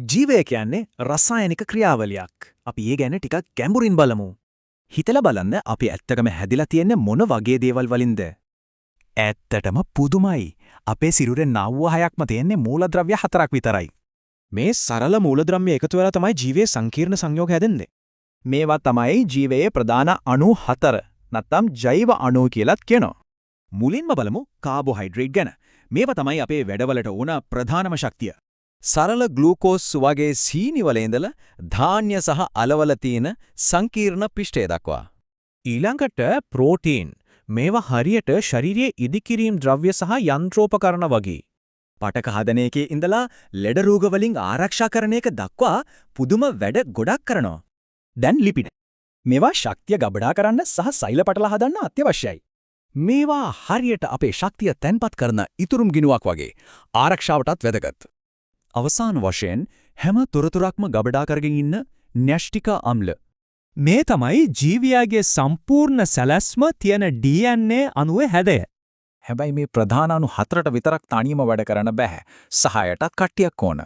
ජීවය කියන්නේ රසායනික ක්‍රියාවලියක්. අපි ඒ ගැන ටිකක් ගැඹුරින් බලමු. හිතලා බලන්න අපි ඇත්තටම හැදිලා තියෙන්නේ මොන වගේ දේවල් වලින්ද? ඇත්තටම පුදුමයි. අපේ සිරුරේ 96ක්ම තියෙන්නේ මූලද්‍රව්‍ය 4ක් විතරයි. මේ සරල මූලද්‍රව්‍ය එකතු වෙලා තමයි ජීවයේ සංකීර්ණ සංයෝග හැදෙන්නේ. මේවා තමයි ජීවයේ ප්‍රධාන අණු 4 නැත්නම් ජෛව අණු කියලාත් කියනවා. මුලින්ම බලමු කාබෝහයිඩ්‍රේට් ගැන. මේවා තමයි අපේ වැඩවලට ඕන ප්‍රධානම ශක්තිය. සරල ග්ලූකෝස් වගේ සීනි වල ඉඳලා ධාන්‍ය සහ අලවල තියෙන සංකීර්ණ පිෂ්ඨය දක්වා. ඊළඟට ප්‍රෝටීන්. මේවා හරියට ශරීරයේ ඉදිකිරීම් ද්‍රව්‍ය සහ යන්ත්‍රෝපකරණ වගේ. පටක හදන එකේ ඉඳලා ලෙඩ රෝග වලින් ආරක්ෂා කරන එක දක්වා පුදුම වැඩ ගොඩක් කරනවා. දැන් ලිපිඩ. මේවා ශක්තිය ගබඩා කරන්න සහ සෛල පටල හදන්න අත්‍යවශ්‍යයි. මේවා හරියට අපේ ශක්තිය තැන්පත් කරන ඉතුරුම් ගිනුවක් වගේ ආරක්ෂාවටත් වැදගත්. අවසාන වශයෙන් හැම තොරතුරක්ම ගබඩා කරගෙන ඉන්න න්‍යෂ්ටික අම්ල. මේ තමයි ජීවියාගේ සම්පූර්ණ සැලැස්ම තියෙන DNA අණුවේ හැඩය. හැබැයි මේ ප්‍රධාන අණු 4ට විතරක් තනියම වැඩ කරන්න බෑ. සහායටත් කට්ටියක් ඕන.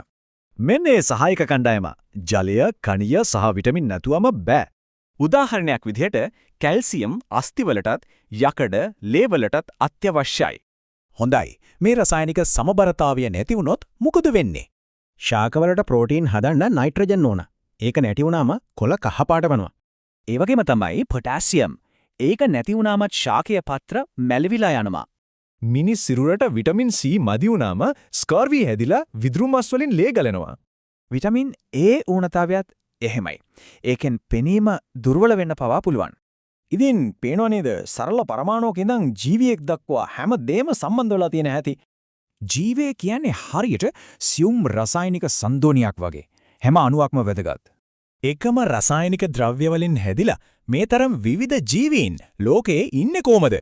මෙන්න මේ සහායක කණ්ඩායම ජලය, කණිය සහ විටමින් නැතුවම බෑ. උදාහරණයක් විදිහට කැල්සියම් අස්තිවලටත් යකඩ, ලේ වලටත් අත්‍යවශ්‍යයි. හොඳයි. මේ රසායනික සමබරතාවය නැති වුණොත් මොකද වෙන්නේ? ශාකවලට ප්‍රෝටීන් හදන්න නයිට්‍රජන් ඕන. ඒක නැති වුණාම කොළ කහපාට වෙනවා. ඒ වගේම තමයි පොටෑසියම්. ඒක නැති වුණාම ශාකයේ පත්‍ර මැලවිලා යනවා. මිනිස් සිරුරට විටමින් C මදි වුණාම ස්කර්වි හැදිලා විදුරු මස් වලින් ලේ ගලනවා. විටමින් A ඌනතාවයත් එහෙමයි. ඒකෙන් පෙනීම දුර්වල වෙන්න පවා පුළුවන්. ඉතින් පේනව නේද සරල පරමාණුක ඉඳන් ජීවියෙක් දක්වා හැම දෙයක්ම සම්බන්ධ වෙලා තියෙන හැටි. ජීවය කියන්නේ හරියට සියුම් රසායනික සම්දෝනියක් වගේ. හැම අණුවක්ම වැදගත්. එකම රසායනික ද්‍රව්‍ය වලින් හැදිලා මේ තරම් විවිධ ජීවීන් ලෝකේ ඉන්නේ කොහමද?